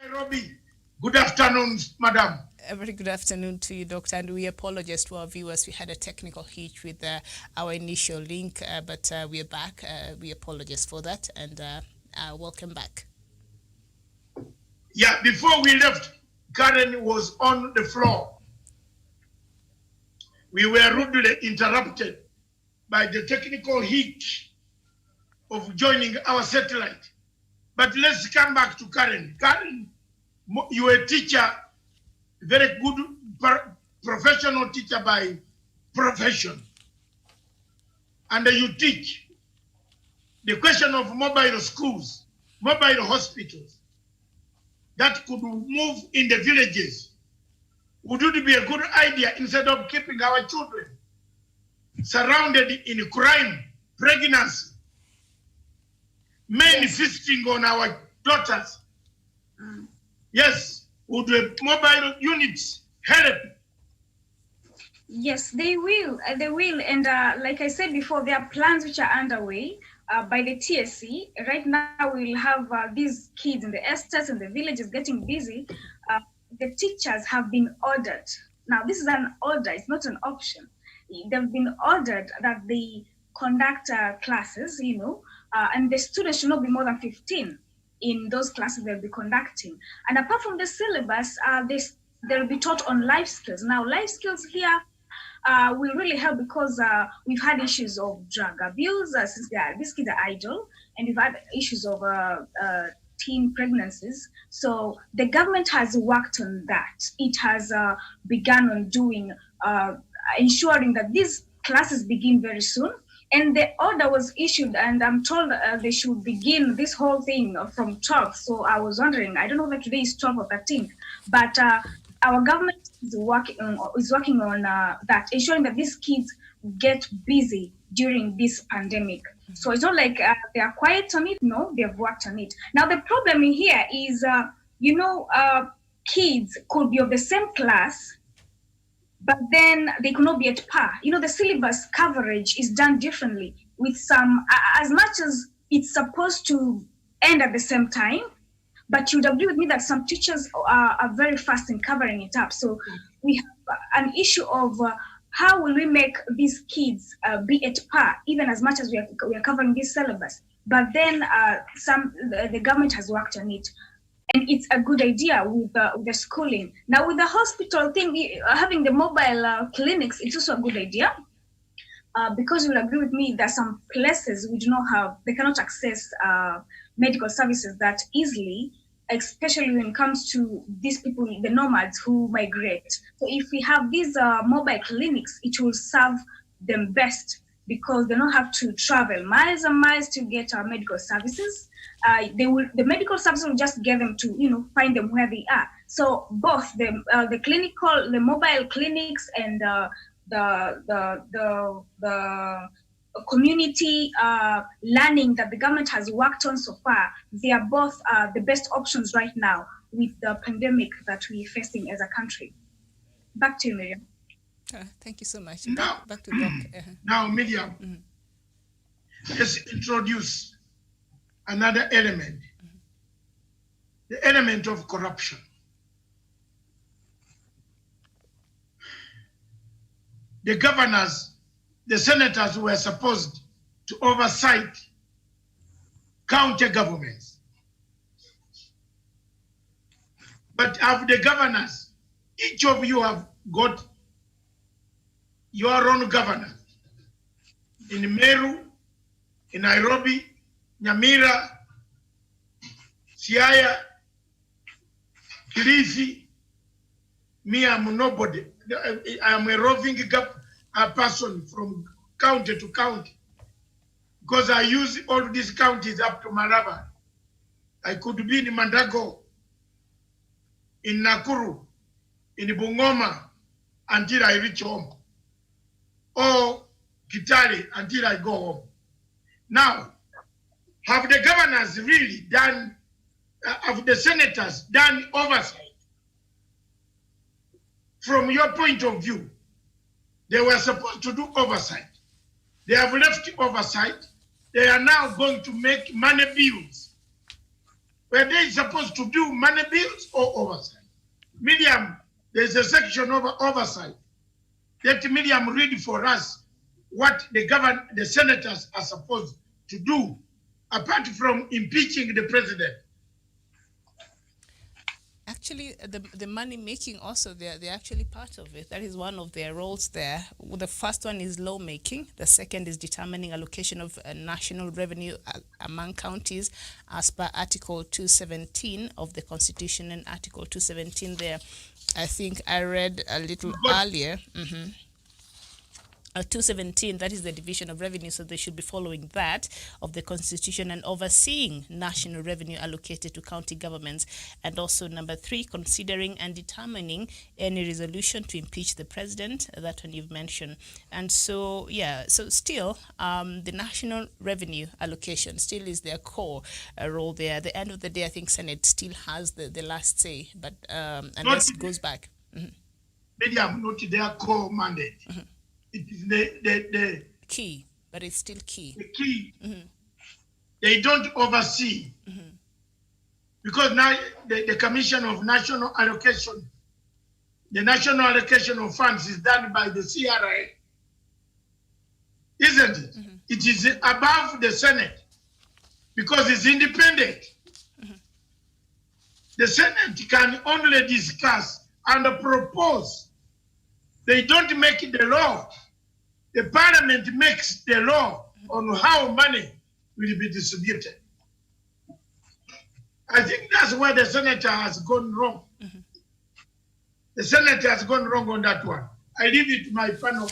Nairobi. Good afternoon, madam. A very good afternoon to you, Doctor, and we apologize to our viewers. We had a technical hitch with our initial link, but we are back. We apologize for that, and welcome back. Yeah, before we left, Karen was on the floor. We were rudely interrupted by the technical hitch of joining our satellite. But let's come back to Karen. Karen, you're a teacher, very good professional teacher by profession. And you teach the question of mobile schools, mobile hospitals that could move in the villages. Would it be a good idea instead of keeping our children surrounded in crime, pregnancy, men feasting on our daughters? Yes, would the mobile units help? Yes, they will. They will. And like I said before, there are plans which are underway by the TSC. Right now, we'll have these kids in the estates and the villages getting busy. The teachers have been ordered. Now, this is an order. It's not an option. They've been ordered that they conduct classes, and the students should not be more than 15 in those classes they'll be conducting. And apart from the syllabus, they'll be taught on life skills. Now, life skills here will really help because we've had issues of drug abuse since these kids are idle, and we've had issues of teen pregnancies. So the government has worked on that. It has begun on doing, ensuring that these classes begin very soon. And the order was issued, and I'm told they should begin this whole thing from 12th. So I was wondering, I don't know if today is 12th or 13th, but our government is working on that, ensuring that these kids get busy during this pandemic. So it's not like they are quiet on it. No, they've worked on it. Now the problem in here is, kids could be of the same class, but then they could not be at par. The syllabus coverage is done differently with some, as much as it's supposed to end at the same time, but you would agree with me that some teachers are very fast in covering it up. So we have an issue of how will we make these kids be at par, even as much as we are covering this syllabus. But then the government has worked on it. And it's a good idea with the schooling. Now, with the hospital thing, having the mobile clinics, it's also a good idea. Because you'll agree with me that some places we do not have, they cannot access medical services that easily, especially when it comes to these people, the nomads who migrate. So if we have these mobile clinics, it will serve them best because they don't have to travel miles and miles to get medical services. The medical services will just get them to, find them where they are. So both the mobile clinics and the community learning that the government has worked on so far, they are both the best options right now with the pandemic that we're facing as a country. Back to you, Miriam. Thank you so much. Now, back to Doc. Now, Miriam, let's introduce another element, the element of corruption. The governors, the senators were supposed to oversight county governments. But of the governors, each of you have got your own governor. In Meru, in Nairobi, Nyamira, Siaya, Kilifi. Me, I'm nobody. I am a roving person from county to county because I use all these counties up to Malaba. I could be in Mandago, in Nakuru, in Bungoma until I reach home, or Kitale until I go home. Now, have the governors really done, have the senators done oversight? From your point of view, they were supposed to do oversight. They have left oversight. They are now going to make money bills Were they supposed to do money bills or oversight? Miriam, there's a section of oversight. Let Miriam read for us what the senators are supposed to do, apart from impeaching the president. Actually, the money making also, they're actually part of it. That is one of their roles there. The first one is law making. The second is determining allocation of national revenue among counties as per Article 217 of the Constitution, and Article 217 there, I think I read a little earlier. 217, that is the division of revenue, so they should be following that of the Constitution and overseeing national revenue allocated to county governments. And also number 3, considering and determining any resolution to impeach the president, that one you've mentioned. And so, yeah, so still the national revenue allocation still is their core role there. At the end of the day, I think Senate still has the last say, but unless it goes back. Medium, not their core mandate. It is the key, but it's still key. The key. They don't oversee. Because now the Commission of National Allocation, the national allocation of funds is done by the CRA, isn't it? It is above the Senate because it's independent. The Senate can only discuss and propose. They don't make the law. The parliament makes the law on how money will be distributed. I think that's where the senator has gone wrong. The senator has gone wrong on that one. I leave it to my fellow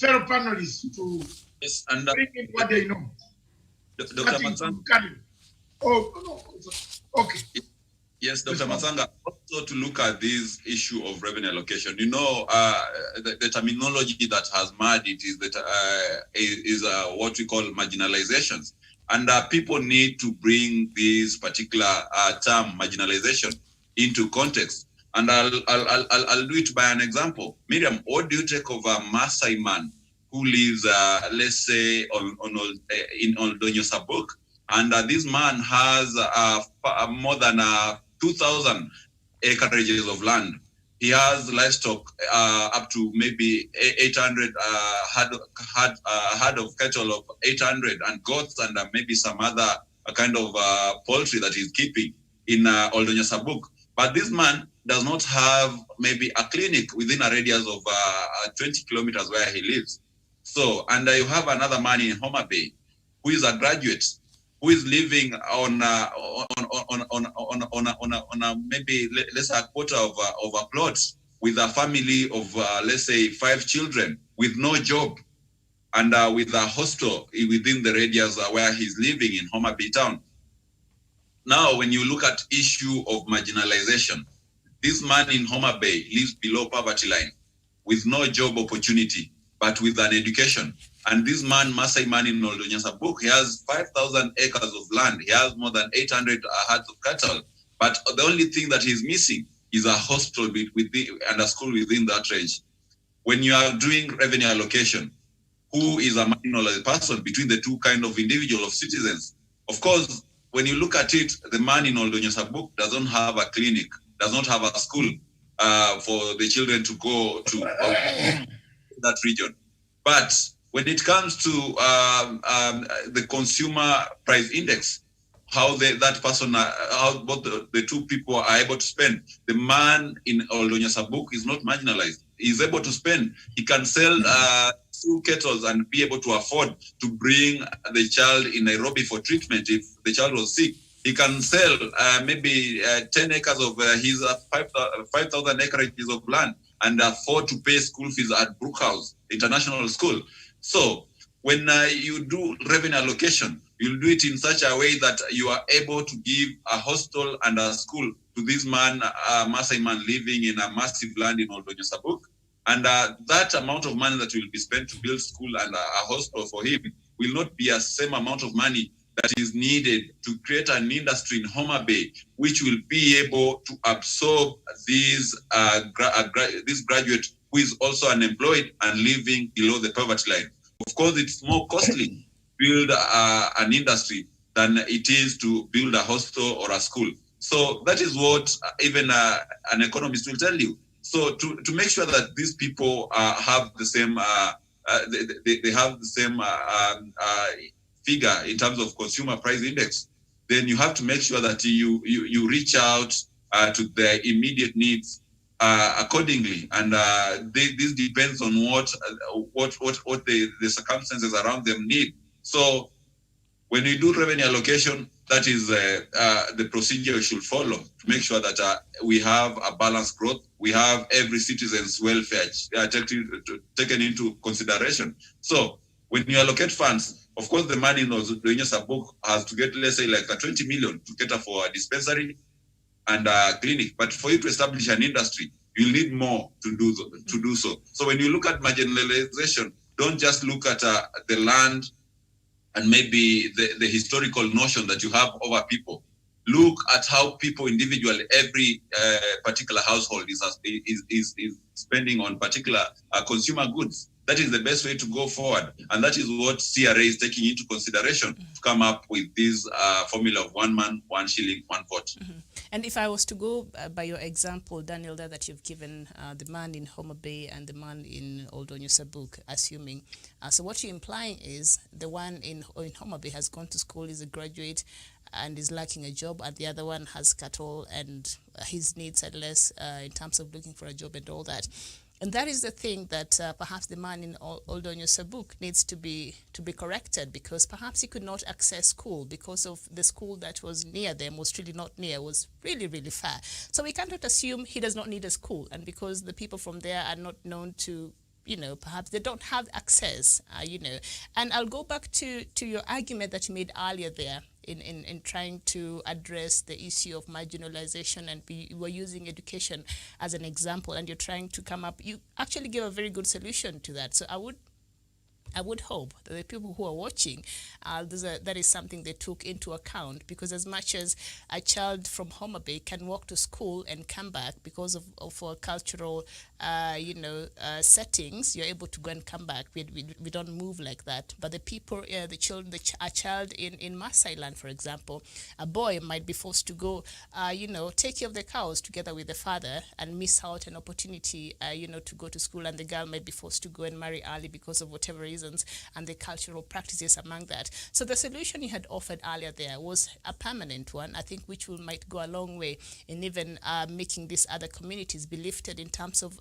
panelists to bring in what they know. Dr. Matsanga. Oh, no. Okay. Yes, Dr. Matsanga, also to look at this issue of revenue allocation, you know, the terminology that has made it is that what we call marginalizations. And people need to bring this particular term, marginalization, into context. And I'll do it by an example. Miriam, what do you take of a Maasai man who lives, let's say, in Oldonyo Sabuk? And this man has more than 2,000 acreages of land. He has livestock up to maybe 800 herd of cattle of 800 and goats and maybe some other kind of poultry that he's keeping in Oldonyo Sabuk. But this man does not have maybe a clinic within a radius of 20 kilometers where he lives. So, and you have another man in Homa Bay who is a graduate, who is living on maybe let's say a quarter of a plot with a family of let's say 5 children with no job and with a hostel within the radius where he's living in Homa Bay town. Now, when you look at issue of marginalization, this man in Homa Bay lives below poverty line with no job opportunity, but with an education. And this man, Maasai man in Oldonyo Sabuk, he has 5,000 acres of land. He has more than 800 herds of cattle. But the only thing that he's missing is a hospital and a school within that range. When you are doing revenue allocation, who is a marginalized person between the two kind of individual of citizens? Of course, when you look at it, the man in Oldonyo Sabuk doesn't have a clinic, does not have a school for the children to go to that region. But when it comes to the consumer price index, how that person, how both the two people are able to spend, the man in Oldonyo Sabuk is not marginalized. He's able to spend. He can sell 2 kettles and be able to afford to bring the child in Nairobi for treatment if the child was sick. He can sell maybe 10 acres of his 5,000 acres of land and afford to pay school fees at Brookhouse International School. So when you do revenue allocation, you'll do it in such a way that you are able to give a hostel and a school to this man, Maasai man living in a massive land in Oldonyo Sabuk. And that amount of money that will be spent to build school and a hostel for him will not be the same amount of money that is needed to create an industry in Homa Bay, which will be able to absorb this graduate who is also unemployed and living below the poverty line. Of course, it's more costly to build an industry than it is to build a hostel or a school. So that is what even an economist will tell you. So to make sure that these people have the same, they have the same figure in terms of consumer price index, then you have to make sure that you reach out to their immediate needs accordingly. And this depends on what the circumstances around them need. So when you do revenue allocation, that is the procedure you should follow to make sure that we have a balanced growth. We have every citizen's welfare taken into consideration. So when you allocate funds, of course, the money in the book has to get, let's say, like 20 million to cater for a dispensary and a clinic. But for you to establish an industry, you'll need more to do so. So when you look at marginalization, don't just look at the land and maybe the historical notion that you have over people. Look at how people individually, every particular household is spending on particular consumer goods. That is the best way to go forward. And that is what CRA is taking into consideration to come up with this formula of 1 man, 1 shilling, 1 vote. And if I was to go by your example, Daniel, that you've given, the man in Homa Bay and the man in Old Onusabuk, assuming. So what you're implying is the one in Homa Bay has gone to school, is a graduate, and is lacking a job, and the other one has cattle and his needs are less in terms of looking for a job and all that. And that is the thing that perhaps the man in Old Onusabuk needs to be corrected, because perhaps he could not access school because of the school that was near them was really not near, was really, really far. So we cannot assume he does not need a school, and because the people from there are not known to, perhaps they don't have access, And I'll go back to your argument that you made earlier there in trying to address the issue of marginalization, and we were using education as an example, and you're trying to come up, you actually gave a very good solution to that. So I would hope that the people who are watching, that is something they took into account, because as much as a child from Homa Bay can walk to school and come back because of our cultural, settings, you're able to go and come back. We don't move like that. But the people, a child in Maasai land, for example, a boy might be forced to go, take care of the cows together with the father and miss out an opportunity, to go to school, and the girl might be forced to go and marry early because of whatever reasons, and the cultural practices among that. So the solution you had offered earlier there was a permanent one, I think, which might go a long way in even making these other communities be lifted in terms of,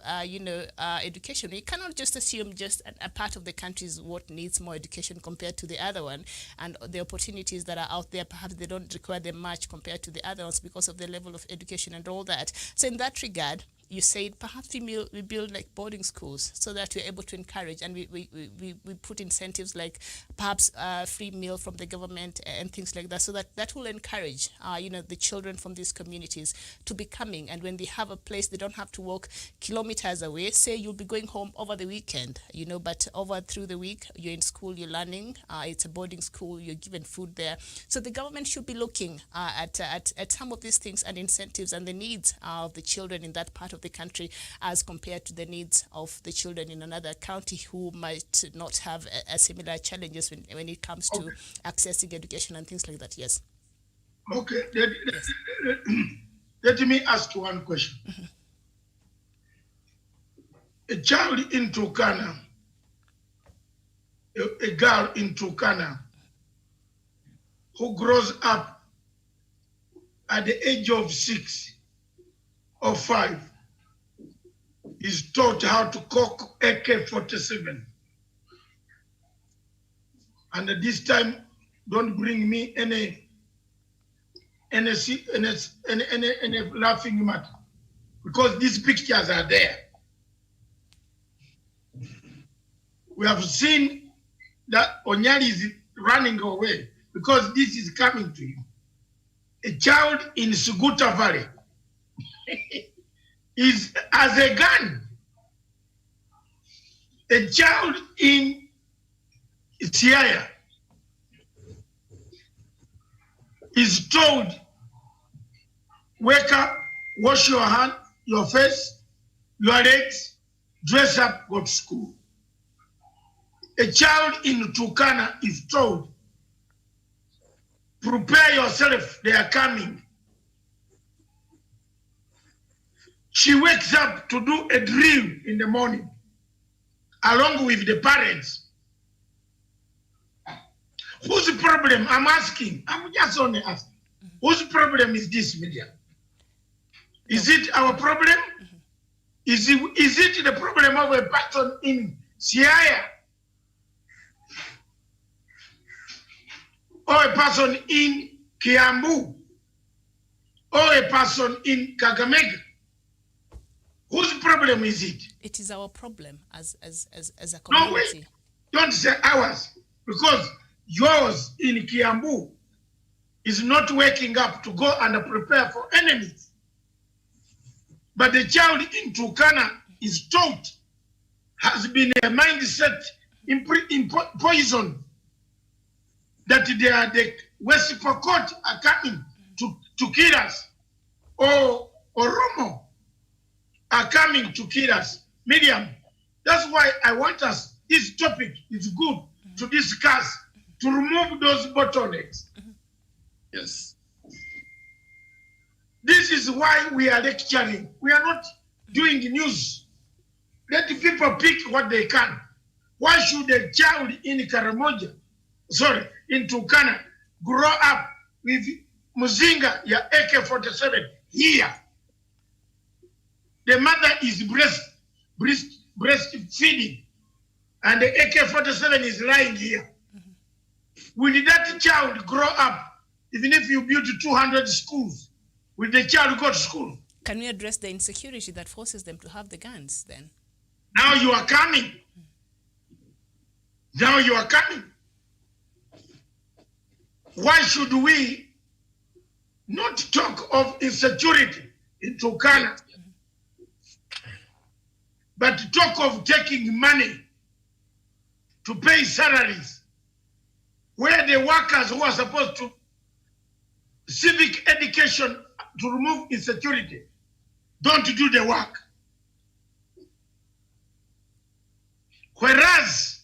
education. You cannot just assume just a part of the country is what needs more education compared to the other one, and the opportunities that are out there, perhaps they don't require them much compared to the other ones because of the level of education and all that. So in that regard, you said perhaps we build like boarding schools so that we're able to encourage, and we put incentives like perhaps free meal from the government and things like that, so that will encourage the children from these communities to be coming. And when they have a place, they don't have to walk kilometers away. Say you'll be going home over the weekend, but over through the week you're in school, you're learning. It's a boarding school, you're given food there. So the government should be looking at some of these things and incentives and the needs of the children in that part of the country as compared to the needs of the children in another county who might not have a similar challenges when it comes to accessing education and things like that. Yes. Okay. Let me ask you one question. Mm-hmm. A child in Turkana, a girl in Turkana who grows up at the age of 6 or 5 is taught how to cock AK-47. And at this time, don't bring me any laughing matter, because these pictures are there. We have seen that Onyali is running away because this is coming to you. A child in Suguta Valley has a gun. A child in Siaya is told, wake up, wash your hand, your face, your legs, dress up, go to school. A child in Turkana is told, prepare yourself, they are coming. She wakes up to do a drill in the morning, along with the parents. Whose problem? I'm asking. I'm just only asking. Whose problem is this media? Is it our problem? Is it the problem of a person in Siaya? Or a person in Kiambu? Or a person in Kakamega? Whose problem is it? It is our problem as a No, wait. community. Don't say ours, because yours in Kiambu is not waking up to go and prepare for enemies. But the child in Turkana is taught, has been a mindset in poison, that the West Pokot are coming to kill us, or Oromo are coming to kill us. Miriam, that's why I want us, this topic is good to discuss, to remove those bottlenecks. Yes. This is why we are lecturing. We are not doing news. Let the people pick what they can. Why should a child in Karamoja, in Turkana, grow up with Muzinga, ya AK-47 here? The mother is breastfeeding, and the AK-47 is lying here. Will that child grow up, even if you build 200 schools? Will the child go to school? Can we address the insecurity that forces them to have the guns then? Now you are coming. Now you are coming. Why should we not talk of insecurity in Turkana, but talk of taking money to pay salaries, where the workers who are supposed to civic education to remove insecurity don't do the work? Whereas,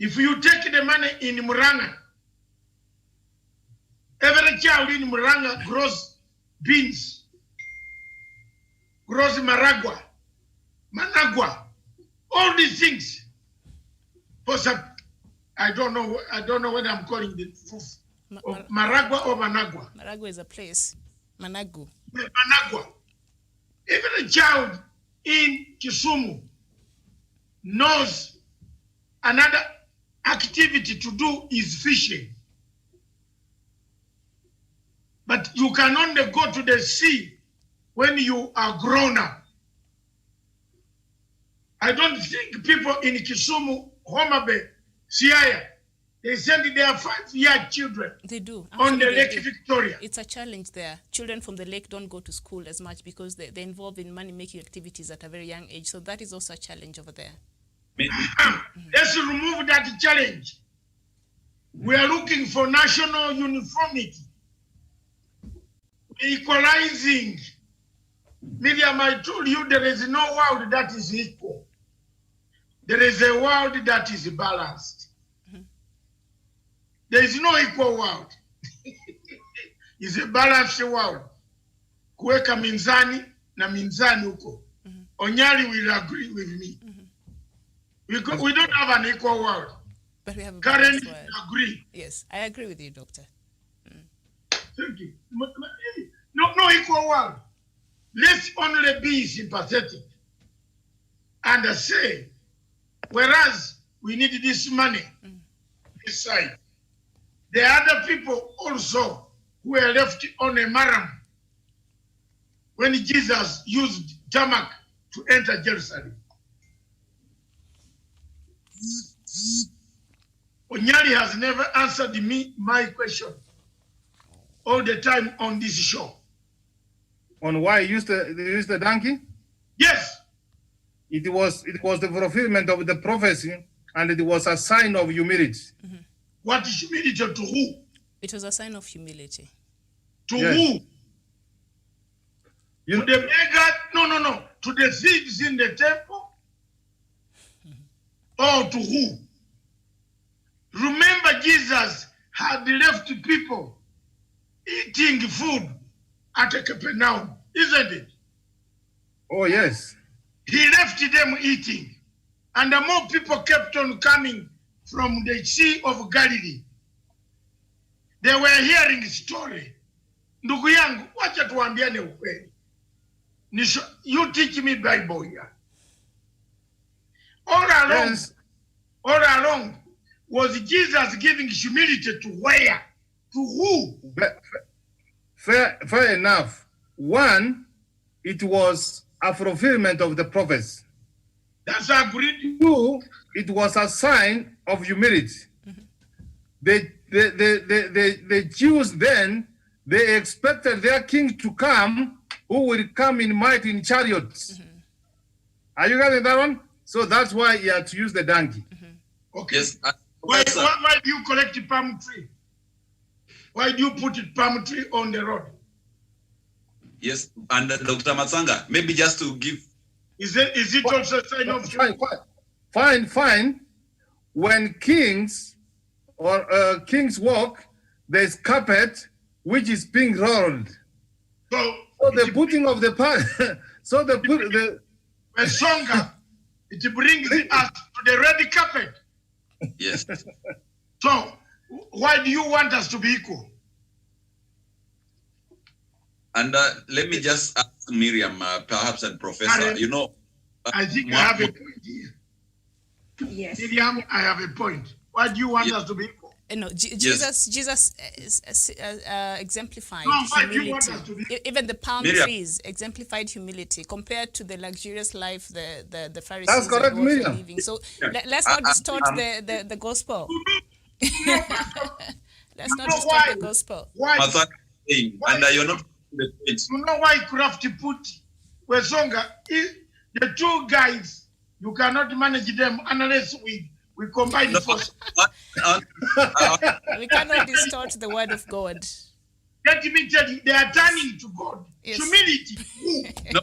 if you take the money in Muranga, every child in Muranga grows beans, grows maragua, managua, all these things. I don't know what I'm calling the Maragua or Managua. Maragua is a place. Managu. Managua. Every child in Kisumu knows another activity to do is fishing. But you can only go to the sea when you are grown up. I don't think people in Kisumu, Homa Bay, Siaya, they send their 5-year children. They do. On the Actually, Lake Victoria. It's a challenge there. Children from the lake don't go to school as much because they're involved in money-making activities at a very young age. So that is also a challenge over there. Let's remove that challenge. We are looking for national uniformity. Equalizing. Miriam, I told you there is no world that is equal. There is a world that is balanced. There is no equal world. It's a balanced world. Kuweka minzani na minzani huko. Onyali will agree with me. We don't have an equal world. But we have a Karen balanced world. agree. Yes, I agree with you, Doctor. Thank you. No equal world. Let's only be sympathetic and say, whereas we need this money, this side, the other people also who were left on a maram when Jesus used tarmac to enter Jerusalem. Onyali has never answered me my question all the time on this show. On why use the donkey? Yes. It was the fulfillment of the prophecy, and it was a sign of humility. What is humility to who? It was a sign of humility. To Yes. who? You To the beggar? No. To the thieves in the temple? Or to who? Remember, Jesus had left people eating food at a Capernaum, isn't it? Oh, yes. He left them eating. And the more people kept on coming from the Sea of Galilee. They were hearing story. Ndugu yangu, wacha tuambiane ukweli. You teach me Bible here. All along was Jesus giving humility to where? To who? Fair enough. One, it was a fulfillment of the prophets. That's agreed. Two, it was a sign of humility. The Jews then, they expected their king to come, who will come in might in chariots. Are you getting that one? So that's why he had to use the donkey. Okay. Yes. Why do you collect a palm tree? Why do you put a palm tree on the road? Yes, and Dr. Matsanga, maybe just to give. Is it also a sign of Fine. When kings or kings walk, there's carpet which is being rolled. So the putting of the Songa, it brings us to the red carpet. Yes. So why do you want us to be equal? And let me just ask Miriam, perhaps, and Professor, I think I have a point here. Yes. Miriam, I have a point. Why do you want us to be equal? No, Jesus exemplified humility. Even the palm trees exemplified humility compared to the luxurious life the Pharisees That's correct, were living. So let's not distort the gospel. Let's not distort the gospel. Why? And you're not the point. You know why Crafty put Wesonga? The two guys, you cannot manage them unless we combine forces. We cannot distort the word of God. Let me tell you, they are turning to God. Yes. Humility. No.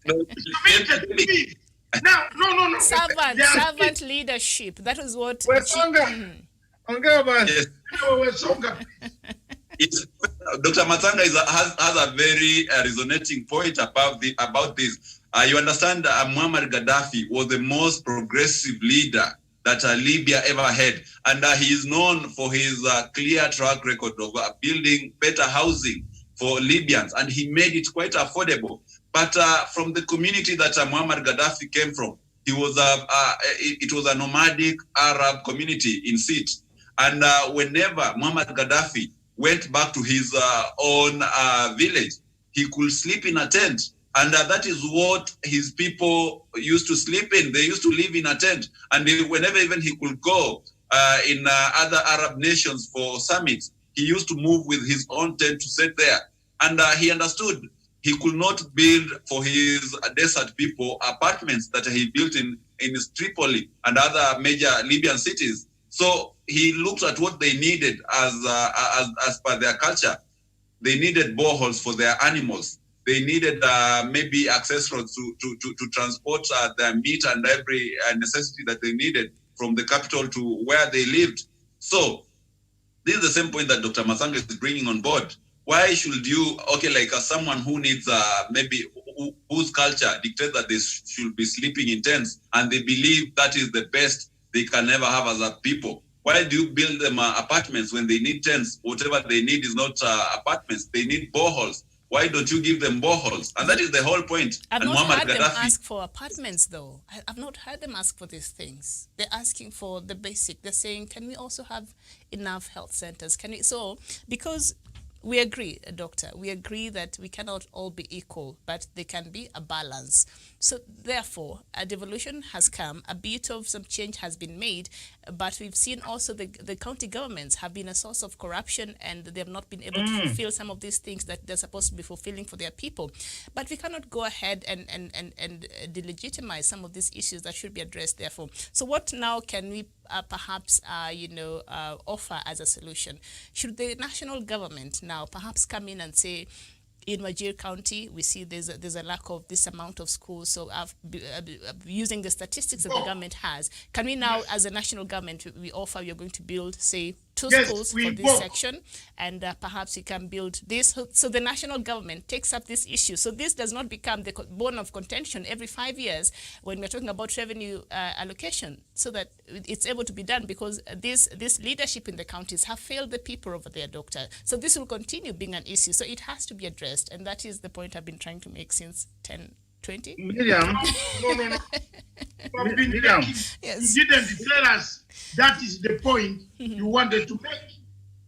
Humility. Now, no. Servant leadership. That was what. Wesonga. Yes. Wesonga. Dr. Matsanga has a very resonating point about this. You understand, Muammar Gaddafi was the most progressive leader that Libya ever had, and he is known for his clear track record of building better housing for Libyans, and he made it quite affordable. But from the community that Muammar Gaddafi came from, it was a nomadic Arab community in Sit, and whenever Muammar Gaddafi went back to his own village, he could sleep in a tent. And that is what his people used to sleep in. They used to live in a tent. And whenever even he could go in other Arab nations for summits, he used to move with his own tent to sit there. And he understood he could not build for his desert people apartments that he built in Tripoli and other major Libyan cities. So he looked at what they needed as per their culture. They needed boreholes for their animals. They needed maybe access roads to transport their meat and every necessity that they needed from the capital to where they lived. So this is the same point that Dr. Matsanga is bringing on board. Why should you, someone who needs maybe whose culture dictates that they should be sleeping in tents and they believe that is the best they can ever have as a people? Why do you build them apartments when they need tents? Whatever they need is not apartments. They need boreholes. Why don't you give them boreholes? And that is the whole point. I've not heard them ask for apartments, though. I've not heard them ask for these things. They're asking for the basic. They're saying, can we also have enough health centers? Because we agree, Doctor, we agree that we cannot all be equal, but there can be a balance. So therefore, a devolution has come, a bit of some change has been made, but we've seen also the county governments have been a source of corruption and they have not been able to fulfill some of these things that they're supposed to be fulfilling for their people. But we cannot go ahead and delegitimize some of these issues that should be addressed, therefore. So what now can we perhaps offer as a solution? Should the national government now perhaps come in and say, in Wajir County, we see there's a lack of this amount of schools. So using the statistics that the government has, can we now, as a national government, we offer we are going to build, say, two Yes, schools we for this both. section, and perhaps you can build this. So the national government takes up this issue. So this does not become the bone of contention every 5 years when we're talking about revenue allocation, so that it's able to be done, because this leadership in the counties have failed the people over there, Doctor. So this will continue being an issue. So it has to be addressed, and that is the point I've been trying to make since 10-20. Miriam, No. You have been Miriam. making, Yes. you didn't tell us that is the point you wanted to make.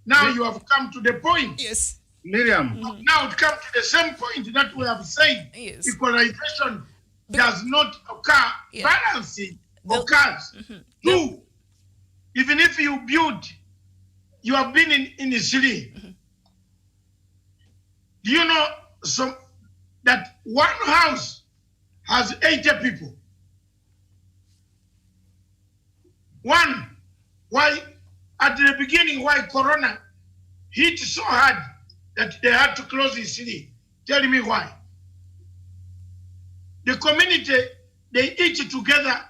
Now you have come to the point. Yes. Miriam, Now it comes to the same point that we have said. Yes. Equalization does not occur. Yeah. Balancing The- occurs. Two, even if you build, you have been in Italy. Do you know that one house has 80 people? One, why at the beginning, why Corona hit so hard that they had to close the city? Tell me why. The community, they eat together,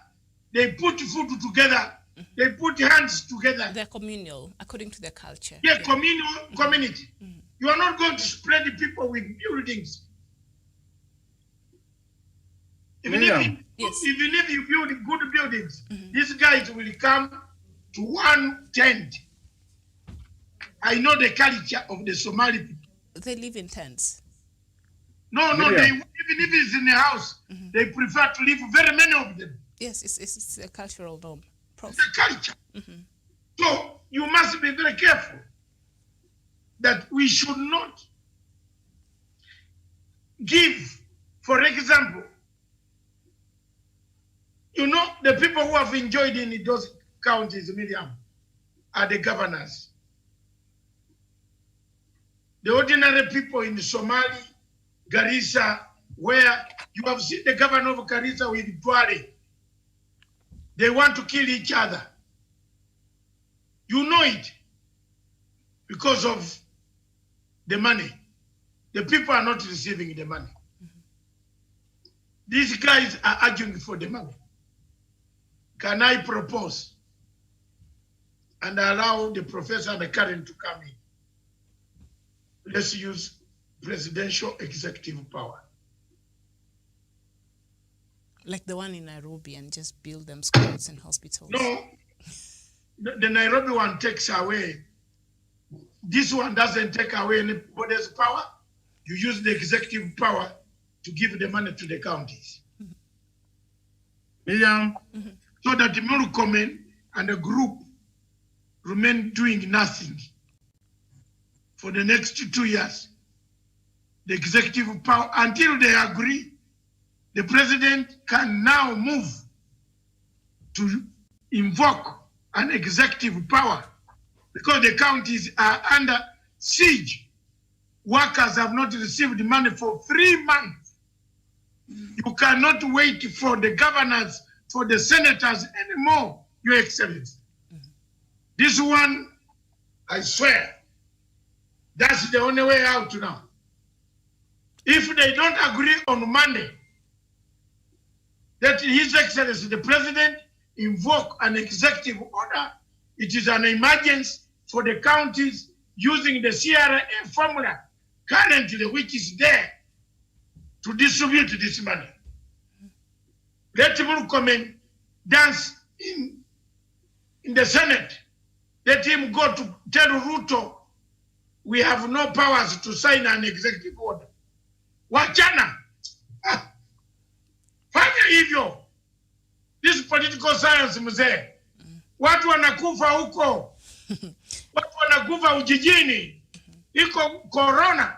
they put food together, they put hands together. They're communal, according to their culture. Yeah, community. You are not going to spread the people with buildings. Even if you build good buildings, these guys will come to one tent. I know the culture of the Somali people. They live in tents. No, Miriam. even if it's in the house, they prefer to live, very many of them. Yes, it's a cultural norm. Prof. It's a culture. So you must be very careful that we should not give, for example, you know, the people who have enjoyed in those counties, Miriam, are the governors. The ordinary people in Somali, Garissa, where you have seen the governor of Garissa with Dwale. They want to kill each other. You know it because of the money. The people are not receiving the money. These guys are arguing for the money. Can I propose and allow the professor and the Karen to come in? Let's use presidential executive power. Like the one in Nairobi, and just build them schools and hospitals. No, the Nairobi one takes away. This one doesn't take away anybody's power. You use the executive power to give the money to the counties. Miriam, So that the Murkomen and the group remain doing nothing for the next 2 years. The executive power, until they agree, the president can now move to invoke an executive power because the counties are under siege. Workers have not received money for 3 months. You cannot wait for the governors, for the senators anymore, Your Excellency. This one, I swear, that's the only way out now. If they don't agree on Monday, that His Excellency, the President, invoke an executive order, it is an emergency for the counties using the CRA formula currently, which is there to distribute this money. Let him come and dance in the Senate. Let him go to tell Ruto, we have no powers to sign an executive order. Wachana. Fanya hivyo. This political science mzee. Watu wanakufa huko. Watu wanakufa ujijini. Iko corona.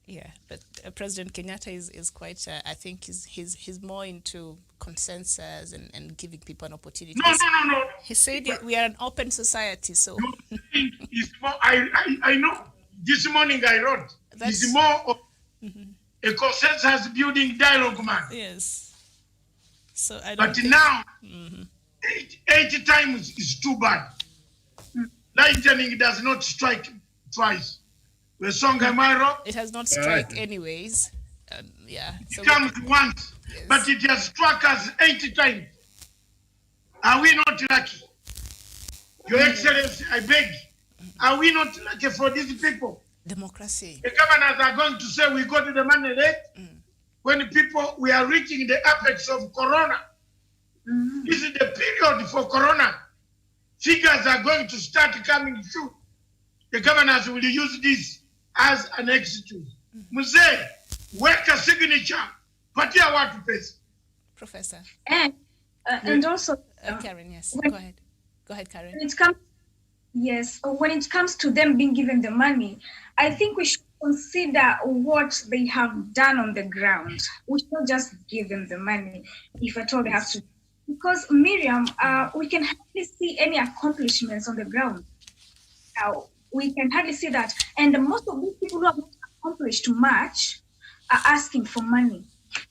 Yeah, but President Kenyatta is quite, I think he's more into consensus and giving people an opportunity. No. He said we are an open society, so. It's more, I know. This morning I wrote. It's more of a consensus building dialogue, man. Yes. So I don't But think, now, 80 times is too bad. Lightning does not strike twice. The song Amaro, it has not struck anyways. Yeah. So it comes once, Yes. but it has struck us 80 times. Are we not lucky? Your Excellency, I beg, Are we not lucky for these people? Democracy. The governors are going to say we got the money late when people, we are reaching the apex of Corona. This is the period for Corona. Figures are going to start coming through. The governors will use this as an excuse. Mzee, weka signature, patia watu pesa. Professor. And also, Karen, yes, when, go ahead. Go ahead, Karen. When it comes to them being given the money, I think we should consider what they have done on the ground. We should not just give them the money if at all they have to. Because Miriam, we can hardly see any accomplishments on the ground. We can hardly see that. And most of these people who have not accomplished much are asking for money.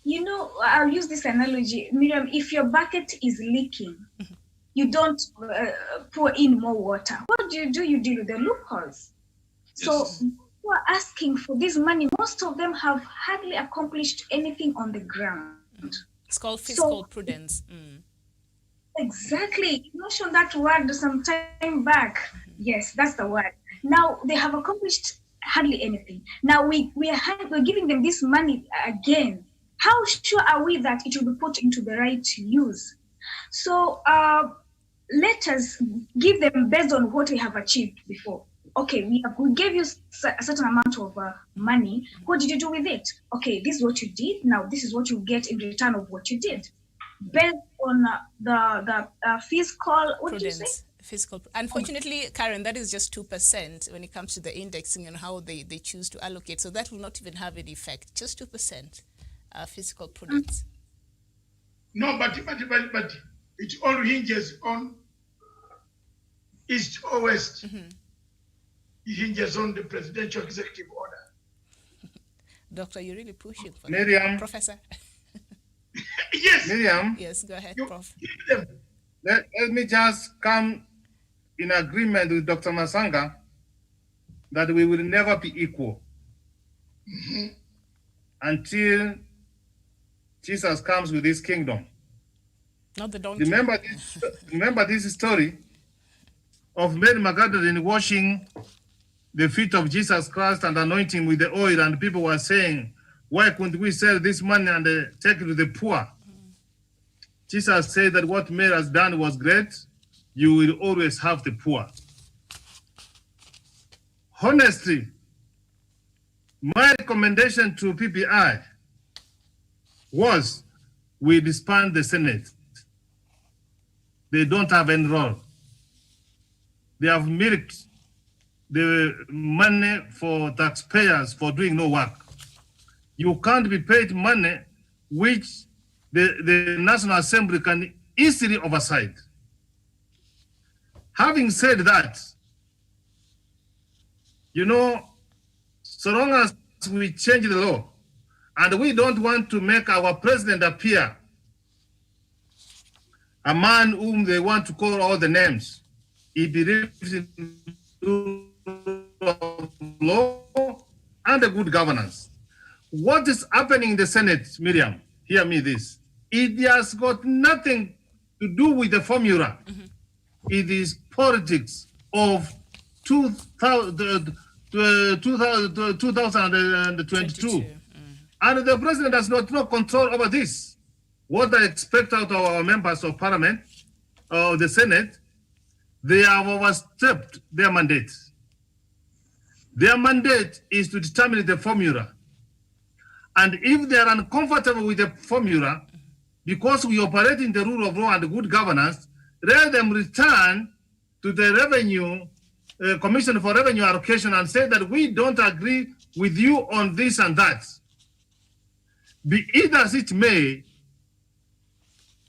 You know, I'll use this analogy. Miriam, if your bucket is leaking, you don't pour in more water. What do? You deal with the loopholes. Yes. So who are asking for this money, most of them have hardly accomplished anything on the ground. It's called fiscal prudence. Exactly. You mentioned that word some time back. Yes, that's the word. Now they have accomplished hardly anything. Now we're giving them this money again. How sure are we that it will be put into the right use? So let us give them based on what we have achieved before. Okay, we gave you a certain amount of money. What did you do with it? Okay, this is what you did. Now this is what you get in return of what you did. Based on the fiscal, what did you say? Fiscal. Unfortunately, Karen, that is just 2% when it comes to the indexing and how they choose to allocate. So that will not even have any effect. Just 2% fiscal prudence. No, but it all hinges on East or West. It hinges on the presidential executive order. Doctor, you're really pushing for Miriam. That. Professor. Yes. Miriam. Yes, go ahead, Prof. Let me just come in agreement with Dr. Masanga that we will never be equal until Jesus comes with his kingdom. Not the donkey. Remember this story of Mary Magdalene washing the feet of Jesus Christ and anointing with the oil, and people were saying, why couldn't we sell this money and take it to the poor? Jesus said that what Mary has done was great. You will always have the poor. Honestly, my recommendation to PPI was we disband the Senate. They don't have any role. They have milked the money for taxpayers for doing no work. You can't be paid money which the National Assembly can easily oversight. Having said that, you know, so long as we change the law, and we don't want to make our president appear a man whom they want to call all the names. He believes in law and a good governance. What is happening in the Senate, Miriam, hear me this, it has got nothing to do with the formula. It is politics of 2022. And the president has no control over this. What I expect out of our members of parliament, the Senate, they have overstepped their mandate. Their mandate is to determine the formula. And if they are uncomfortable with the formula, because we operate in the rule of law and good governance, let them return to the revenue, Commission for Revenue Allocation, and say that we don't agree with you on this and that. Be it as it may,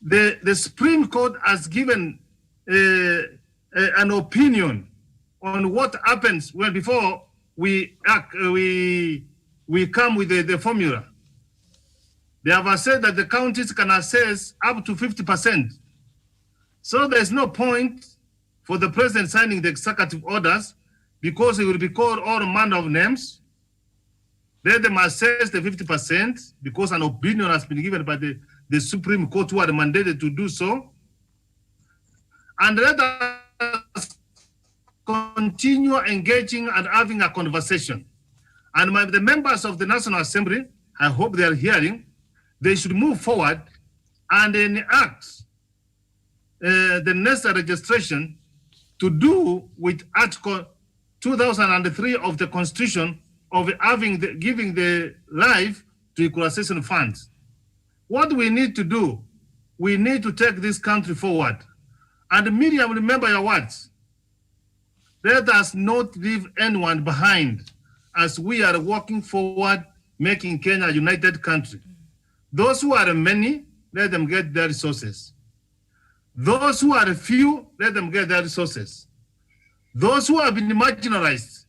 the Supreme Court has given an opinion on what happens when before we come with the formula. They have said that the counties can assess up to 50%. So there's no point for the president signing the executive orders because he will be called all manner of names. Let them assess the 50% because an opinion has been given by the Supreme Court who are mandated to do so. And let us continue engaging and having a conversation. And the members of the National Assembly, I hope they are hearing, they should move forward and enact the necessary registration to do with Article 2003 of the Constitution of giving the life to equalization funds. What we need to do, we need to take this country forward. And Miriam, remember your words. Let us not leave anyone behind as we are walking forward, making Kenya a united country. Those who are many, let them get their resources. Those who are few, let them get their resources. Those who have been marginalized,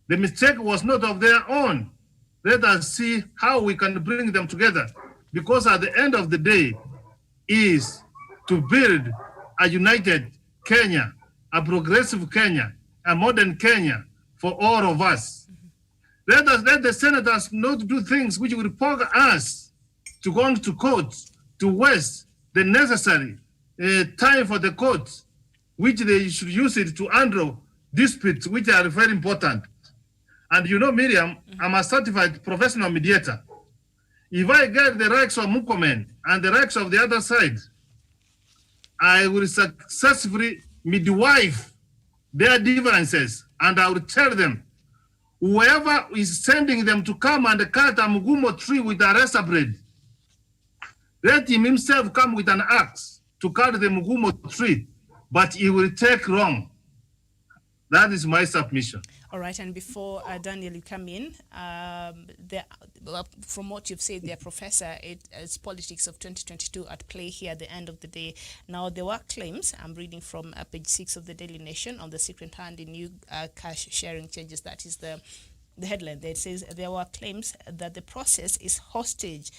the mistake was not of their own. Let us see how we can bring them together, because at the end of the day is to build a united Kenya, a progressive Kenya, a modern Kenya for all of us. Let the senators not do things which will provoke us to go to court, to waste the necessary time for the courts, which they should use it to handle disputes which are very important. And you know, Miriam, I'm a certified professional mediator. If I get the rights of Mukomen and the rights of the other side, I will successfully midwife their differences, and I will tell them, whoever is sending them to come and cut a mugumo tree with a razor blade, let him himself come with an axe to cut the mugumo tree, but he will take wrong. That is my submission. All right, and before Daniel, you come in, from what you've said there, Professor, it's politics of 2022 at play here at the end of the day. Now, there were claims, I'm reading from page 6 of the Daily Nation, on the secret hand in new cash sharing changes. That is the headline there. It says there were claims that the process is hostage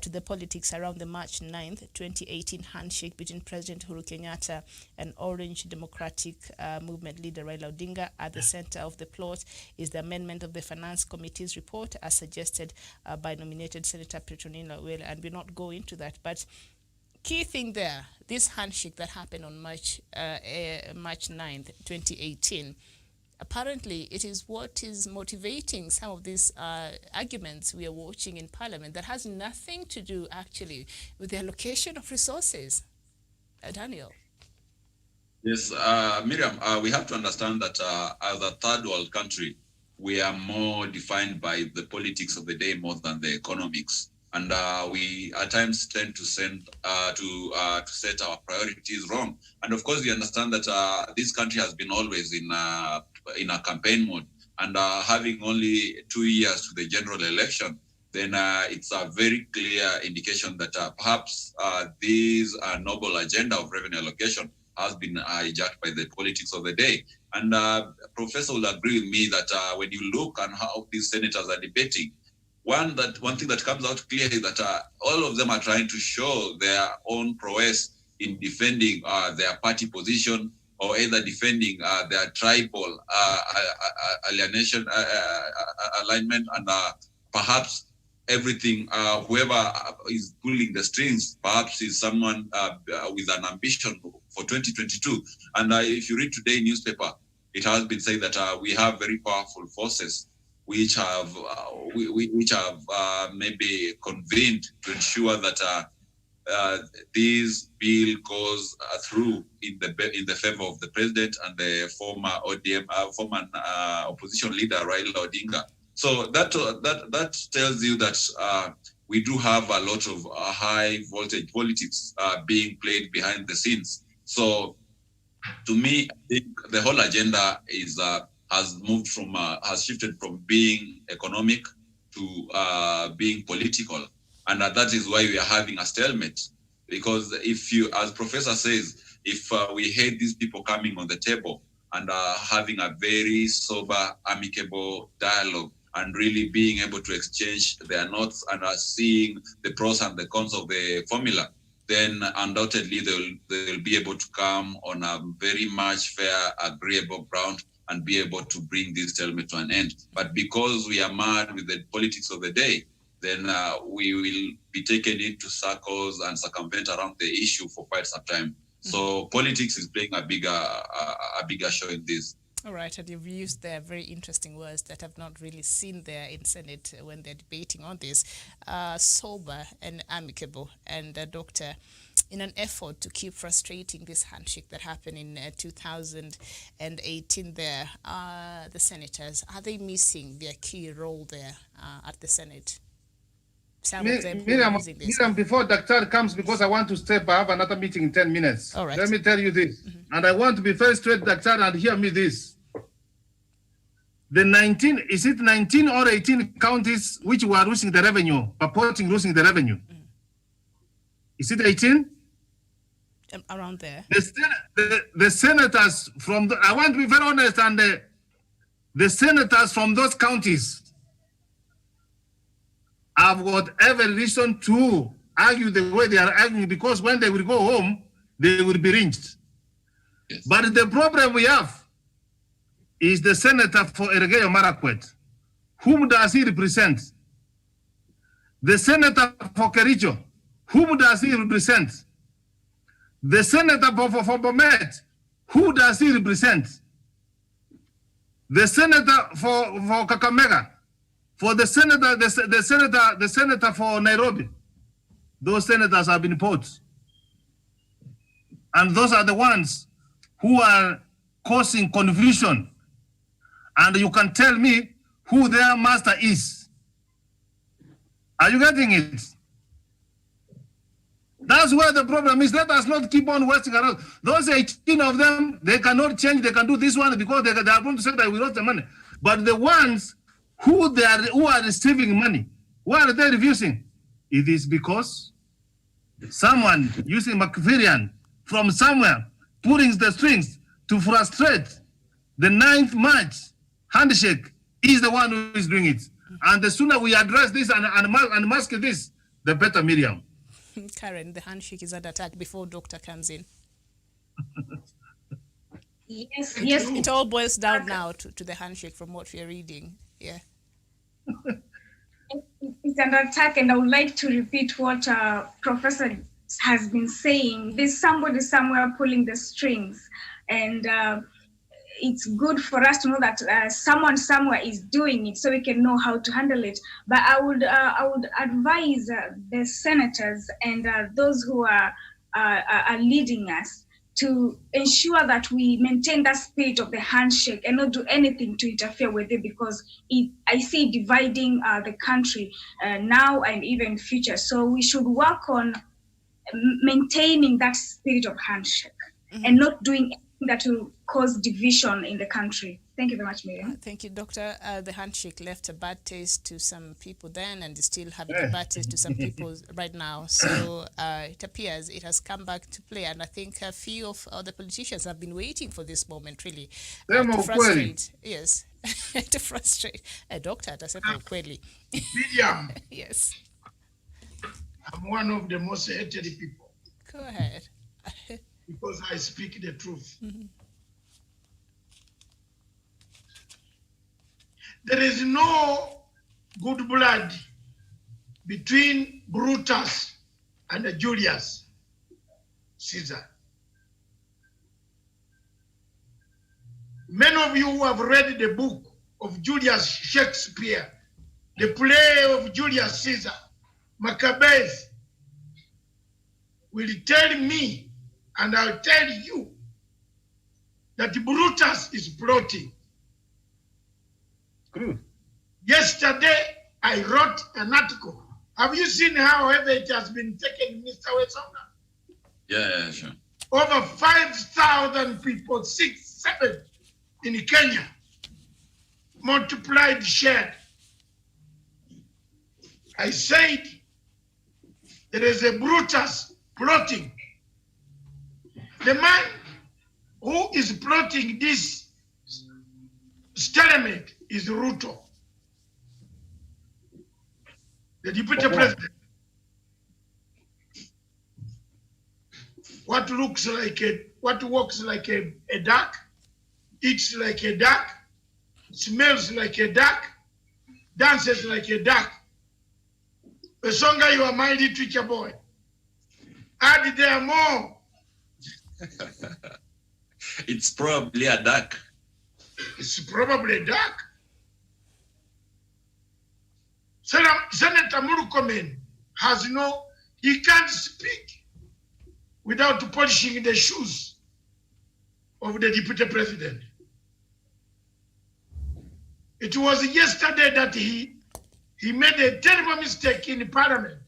to the politics around the March 9th, 2018 handshake between President Uhuru Kenyatta and Orange Democratic Movement leader Raila Odinga. At the center of the plot is the amendment of the Finance Committee's report as suggested by nominated Senator Petronila Well, and we'll not go into that. But key thing there, this handshake that happened on March 9th, 2018, apparently, it is what is motivating some of these arguments we are watching in Parliament that has nothing to do, actually, with the allocation of resources. Daniel. Yes, Miriam, we have to understand that as a third world country, we are more defined by the politics of the day more than the economics. And we at times tend to set our priorities wrong. And of course, we understand that this country has been always in a campaign mode, and having only 2 years to the general election, then it's a very clear indication that perhaps this noble agenda of revenue allocation has been hijacked by the politics of the day. And Professor will agree with me that when you look at how these senators are debating, one thing that comes out clear is that all of them are trying to show their own prowess in defending their party position, or either defending their tribal alienation, alignment, and perhaps everything, whoever is pulling the strings, perhaps is someone with an ambition for 2022. And if you read today's newspaper, it has been said that we have very powerful forces which have maybe convened to ensure that this bill goes through in the favor of the president and the former opposition leader Raila Odinga. So that tells you that we do have a lot of high voltage politics being played behind the scenes. So, to me, I think the whole agenda has shifted from being economic to being political. And that is why we are having a stalemate. Because if you, as Professor says, if we had these people coming on the table and having a very sober, amicable dialogue and really being able to exchange their notes and seeing the pros and the cons of the formula, then undoubtedly they'll be able to come on a very much fair, agreeable ground and be able to bring this stalemate to an end. But because we are mad with the politics of the day, then we will be taken into circles and circumvent around the issue for quite some time. So politics is playing a bigger show in this. All right, and you've used their very interesting words that I've not really seen there in Senate when they're debating on this. Sober and amicable. And Doctor, in an effort to keep frustrating this handshake that happened in 2018 there, the senators, are they missing their key role there at the Senate? Some of them who are using this. Miriam, before Dr. comes, because I want to step, I have another meeting in 10 minutes. All right. Let me tell you this, and I want to be very straight, Dr., and hear me this. The 19, is it 19 or 18 counties which were losing the revenue, purporting losing the revenue? Is it 18? Around there. The senators from, I want to be very honest, and the senators from those counties have got every reason to argue the way they are arguing, because when they will go home, they will be lynched. Yes. But the problem we have is the senator for Elgeyo Marakwet. Whom does he represent? The senator for Kericho. Whom does he represent? The senator for Bomet. Who does he represent? The senator for Kakamega. For the senator, the senator for Nairobi. Those senators have been poached. And those are the ones who are causing confusion. And you can tell me who their master is. Are you getting it? That's where the problem is. Let us not keep on wasting around. Those 18 of them, they cannot change. They can do this one because they are going to say that we lost the money. But the ones who are receiving money, why are they refusing? It is because someone using Machiavellian from somewhere pulling the strings to frustrate the 9th March handshake is the one who is doing it. And the sooner we address this and mask this, the better, Miriam. Karen, the handshake is under attack before Doctor comes in. Yes. It all boils down now to the handshake from what we're reading. Yeah. It's under attack, and I would like to repeat what Professor has been saying. There's somebody somewhere pulling the strings, and it's good for us to know that someone somewhere is doing it, so we can know how to handle it. But I would advise the senators and those who are leading us to ensure that we maintain that spirit of the handshake and not do anything to interfere with it, because I see dividing the country now and even future. So we should work on maintaining that spirit of handshake and not doing anything that will cause division in the country. Thank you very much, Miriam. Thank you, Doctor. The handshake left a bad taste to some people then, and is still having a bad taste to some people right now. So it appears it has come back to play, and I think a few of the politicians have been waiting for this moment, really, to frustrate. Yes, to frustrate. Doctor, atasema ukweli. Miriam, Yes. I'm one of the most hated people Go ahead. because I speak the truth. There is no good blood between Brutus and Julius Caesar. Many of you who have read the book of Julius Shakespeare, the play of Julius Caesar, Maccabees, will tell me, and I'll tell you, that Brutus is plotting. Yesterday, I wrote an article. Have you seen how heavy it has been taken, Mr. Wesonga? Yeah, sure. Over 5,000 people, 6, 7 in Kenya, multiplied shared. I said there is a Brutus plotting. The man who is plotting this stalemate is Ruto, the deputy president. What walks like a duck, eats like a duck, smells like a duck, dances like a duck. Wesonga, you are my literature boy. Add there more. It's probably a duck. It's probably dark. Senator Murkomen has he can't speak without polishing the shoes of the deputy president. It was yesterday that he made a terrible mistake in parliament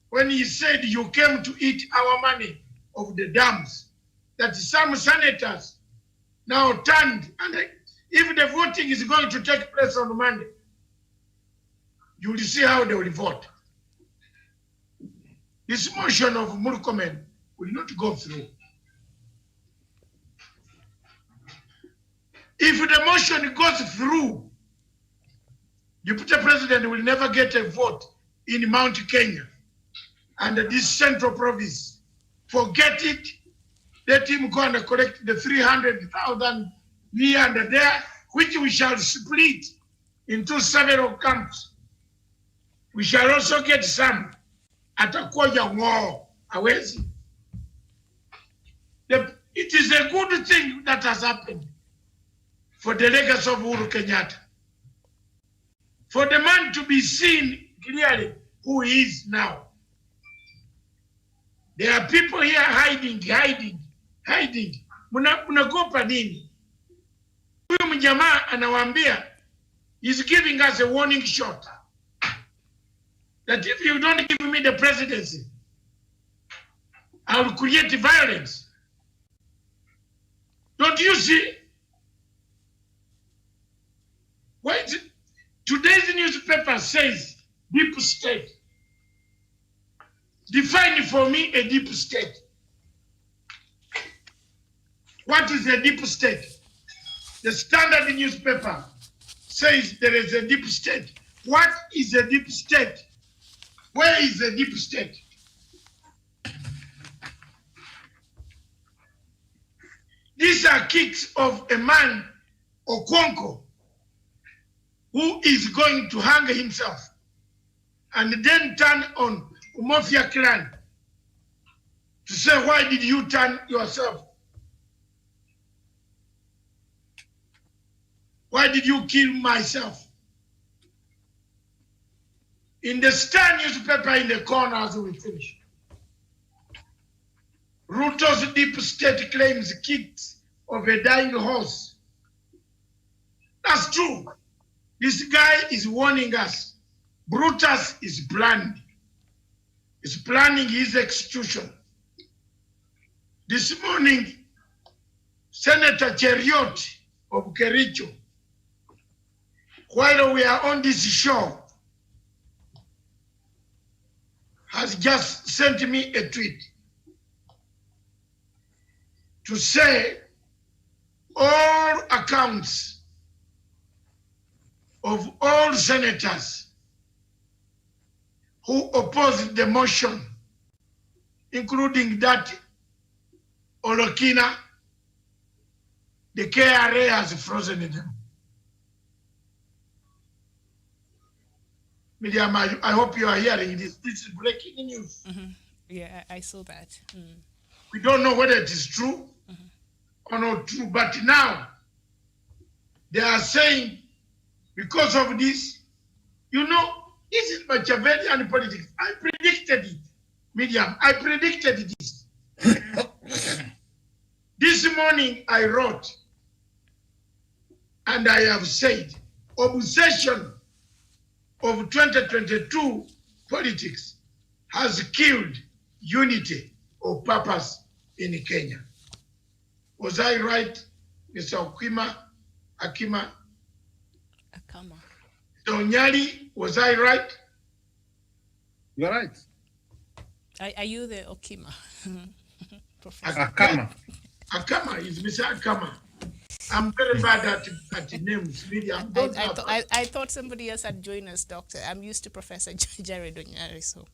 when he said you came to eat our money of the dams, that some senators now turned, and if the voting is going to take place on Monday, you will see how they will vote. This motion of Murkomen will not go through. If the motion goes through, the deputy president will never get a vote in Mount Kenya and this central province. Forget it. Let him go and collect the 300,000 here and there, which we shall split into several camps. We shall also get some at Akoya War. It is a good thing that has happened for the legacy of Uhuru Kenyatta. For the man to be seen clearly who he is now. There are people here hiding. Munagopa nini? Huyu mjamaa anawaambia, he's giving us a warning shot. That if you don't give me the presidency, I will create violence. Don't you see? Why is it? Today's newspaper says deep state. Define for me a deep state. What is a deep state? The Standard newspaper says there is a deep state. What is a deep state? Where is the deep state? These are kicks of a man, Okonkwo, who is going to hang himself and then turn on Mafia clan to say, why did you turn yourself? Why did you kill myself? In the Star newspaper in the corner as we finish, Ruto's deep state claims kicks of a dying horse. That's true. This guy is warning us. Brutus is planned. He's planning his execution. This morning, Senator Cheriot of Kericho, while we are on this show, has just sent me a tweet to say all accounts of all senators who opposed the motion, including that Olokina, the CRA has frozen them. Miriam, I hope you are hearing this. This is breaking news. Mm-hmm. Yeah, I saw that. Mm. We don't know whether it is true or not true, but now they are saying because of this, this is Machiavellian politics. I predicted it, Miriam. I predicted this. This morning I wrote, and I have said, obsession of 2022 politics has killed unity of purpose in Kenya. Was I right, Mr. Akama? Onyali, was I right? You're right. Are you the Okima? Professor Akama. Akama is Mr. Akama. I'm very bad at names. Really, I thought somebody else had joined us, Doctor. I'm used to Professor Jared Onyari, so.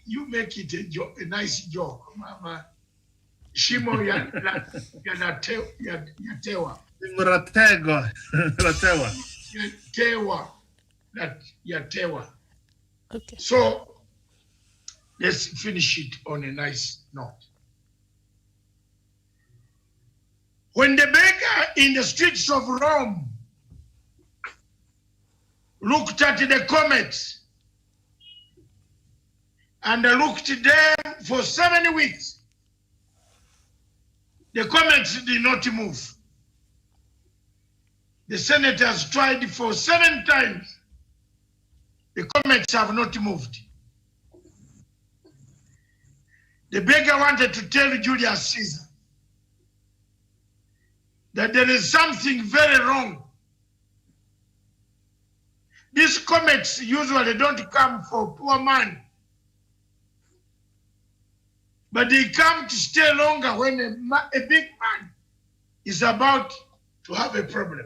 You make it a nice joke, Mama. Shimo yatewa. Yatewa. Okay. So let's finish it on a nice note. When the beggar in the streets of Rome looked at the comets and looked at them for 7 weeks, the comets did not move. The senators tried for 7 times. The comets have not moved. The beggar wanted to tell Julius Caesar that there is something very wrong. These comets usually don't come for poor man, but they come to stay longer when a big man is about to have a problem.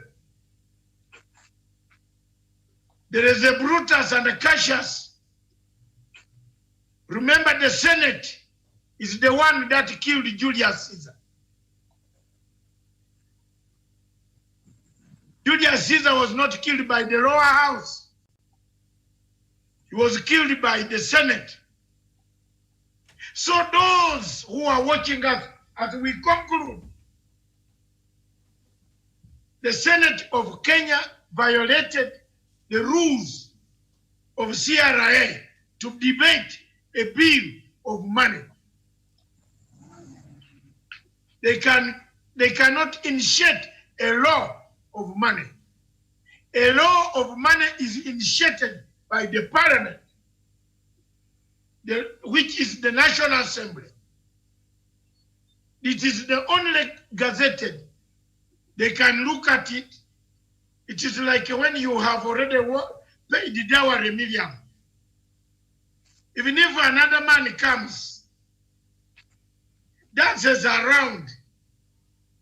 There is a Brutus and a Cassius. Remember, the Senate is the one that killed Julius Caesar. Julius Caesar was not killed by the lower house. He was killed by the Senate. So those who are watching us as we conclude, the Senate of Kenya violated the rules of CRA to debate a bill of money. They cannot initiate a law of money. A law of money is initiated by the parliament, which is the National Assembly. It is the only gazetted. They can look at it. It is like when you have already paid the dowry million. Even if another man comes, dances around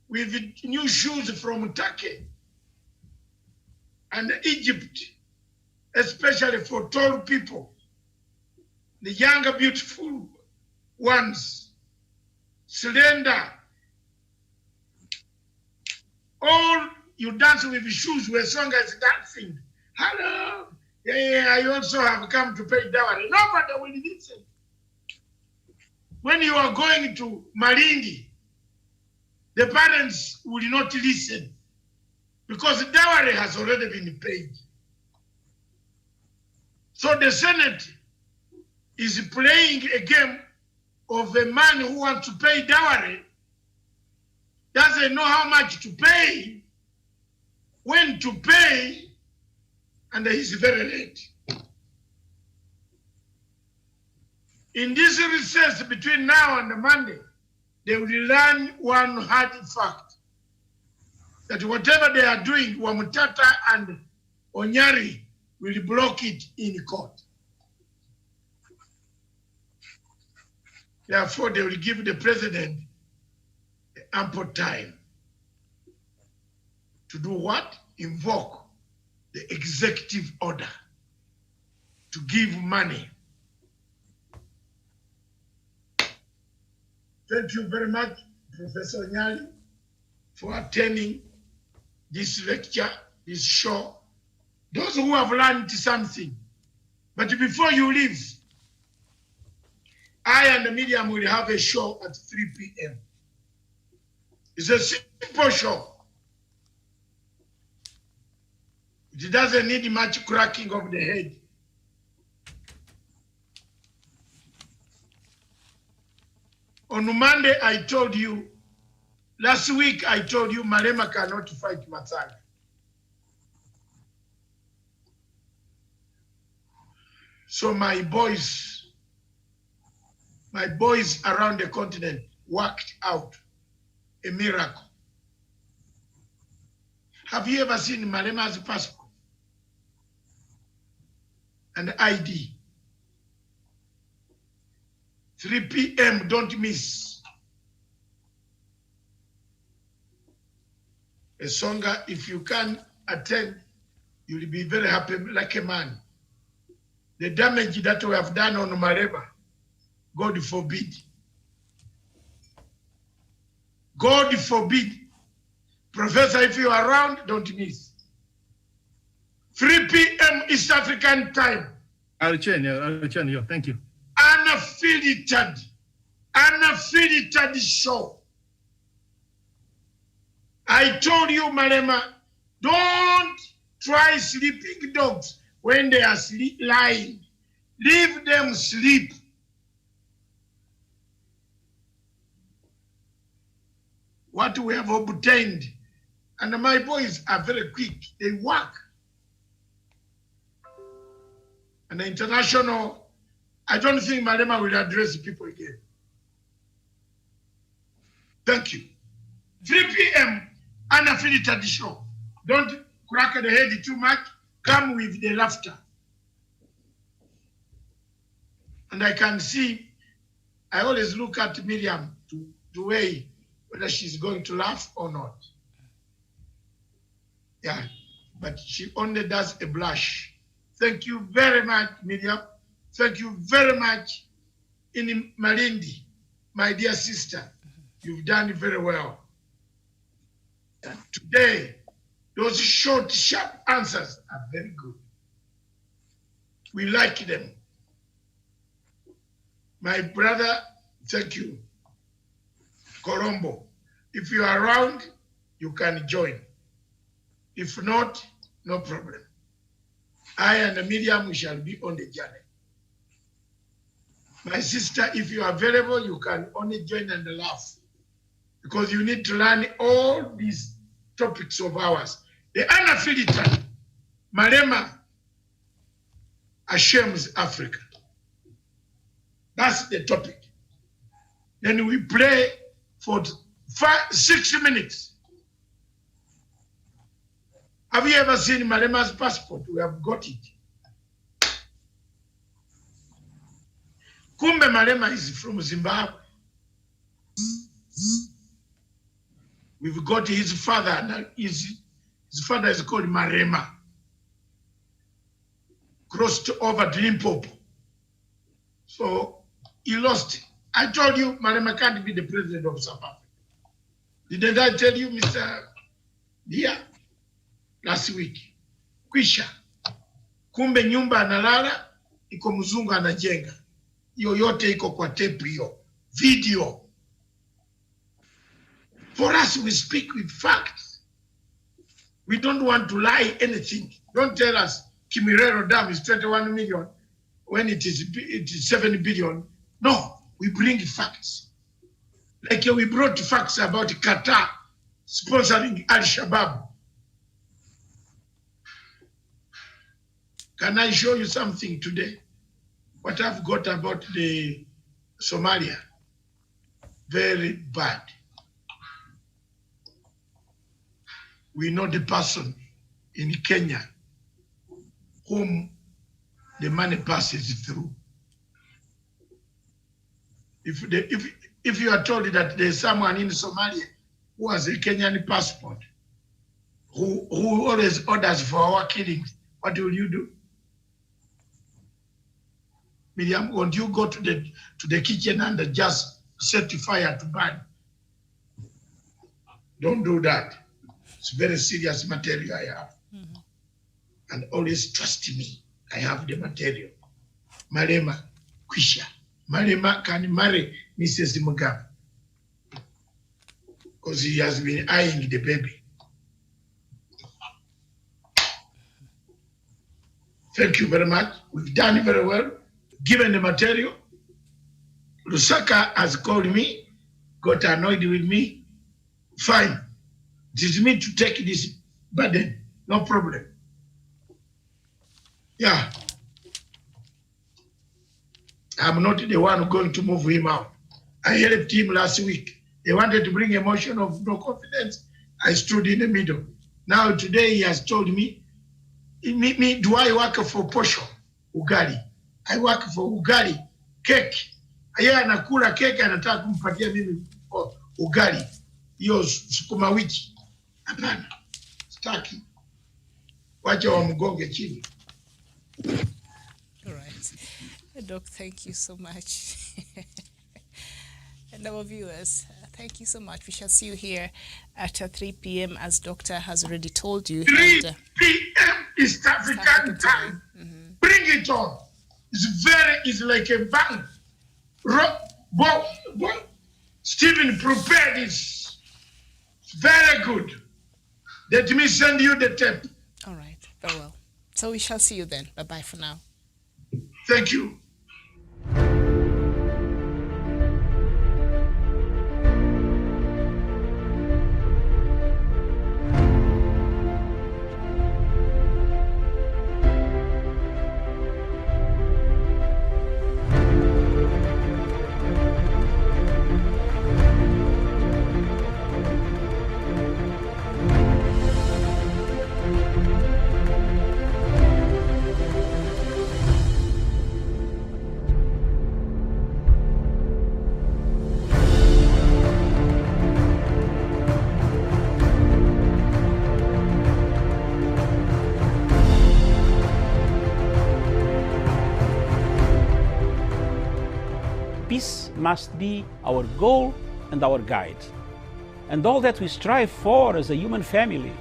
with new shoes from Turkey and Egypt, especially for tall people, the younger, beautiful ones, slender, all you dance with shoes where song is dancing. Hello, yeah, I also have come to pay dowry. Nobody will listen. When you are going to Malindi, the parents will not listen because dowry has already been paid. So the Senate is playing a game of a man who wants to pay dowry, doesn't know how much to pay, when to pay, and he's very late. In this recess between now and Monday, they will learn one hard fact, that whatever they are doing, Wamutata and Onyari will block it in court. Therefore, they will give the president ample time to do what? Invoke the executive order to give money. Thank you very much, Professor Nyali, for attending this lecture, this show. Those who have learned something. But before you leave, I and Miriam will have a show at 3 p.m. It's a simple show. It doesn't need much cracking of the head. On Monday, I told you, last week I told you Malema cannot fight Matsanga. So my boys around the continent worked out a miracle. Have you ever seen Malema's passport and ID? 3 p.m., don't miss. A Songa, if you can attend, you'll be very happy like a man. The damage that we have done on Mareba, God forbid. God forbid. Professor, if you are around, don't miss. 3 p.m. East African time. I'll change you. Thank you. Unfiltered show. I told you, Malema, don't try sleeping dogs when they are lying. Leave them sleep. What we have obtained, and my boys are very quick, they work. And the international, I don't think Malema will address people again. Thank you. 3 p.m. unaffiliated show. Don't crack the head too much. Come with the laughter. And I can see, I always look at Miriam to weigh whether she's going to laugh or not. Yeah, but she only does a blush. Thank you very much, Miriam. Thank you very much, in Malindi, my dear sister. You've done very well. Today, those short, sharp answers are very good. We like them. My brother, thank you. Colombo, if you are around, you can join. If not, no problem. I and Miriam, we shall be on the journey. My sister, if you are available, you can only join and laugh, because you need to learn all these topics of ours. The unaffiliated, Malema ashames Africa. That's the topic. Then we play for 6 minutes. Have you ever seen Malema's passport? We have got it. Kumbe Malema is from Zimbabwe. We've got his father, and his father is called Marema. Crossed over to Limpopo. So he lost. I told you Malema can't be the president of South Africa. Didn't I tell you, Mr. Dia, last week? Kwisha. Kumbe nyumba analala, iko mzungu anajenga. Yoyote iko kwa tape hiyo. Video. For us, we speak with facts. We don't want to lie anything. Don't tell us Kimirero Dam is 21 million when it is 7 billion. No, we bring facts. Like we brought facts about Qatar sponsoring Al-Shabaab. Can I show you something today? What I've got about the Somalia? Very bad. We know the person in Kenya whom the money passes through. If you are told that there's someone in Somalia who has a Kenyan passport, who always orders for our killings, what will you do? Miriam, won't you go to the kitchen and just set fire to burn? Don't do that. It's very serious material I have. Mm-hmm. And always trust me. I have the material. Malema, Kwisha. Malema can marry Mrs. Mugabe because he has been eyeing the baby. Thank you very much. We've done very well. Given the material, Lusaka has called me, got annoyed with me. Fine. It is me to take this burden. No problem. Yeah. I'm not the one going to move him out. I helped him last week. They wanted to bring a motion of no confidence. I stood in the middle. Now today he has told me, do I work for posho? Ugali. I work for ugali, cake. Yeye anakula cake, anataka kumpatia mimi ugali. Hiyo sukuma wiki. Hapana. Staki. Wacha wamgonge chini. All right. Doc, thank you so much. And our viewers, thank you so much. We shall see you here at 3 p.m. as Doctor has already told you. 3 p.m. East African time. Mm-hmm. Bring it on. It's like a bank. Stephen prepared his Very good. Let me send you the tape. All right, very well. So we shall see you then. Bye-bye for now. Thank you. Peace must be our goal and our guide. And all that we strive for as a human family,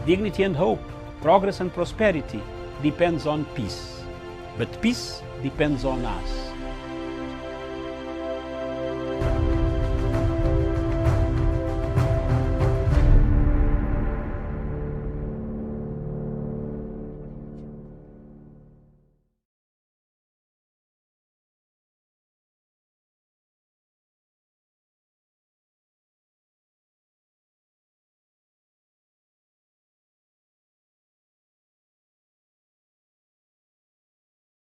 dignity and hope, progress and prosperity, depends on peace. But peace depends on us.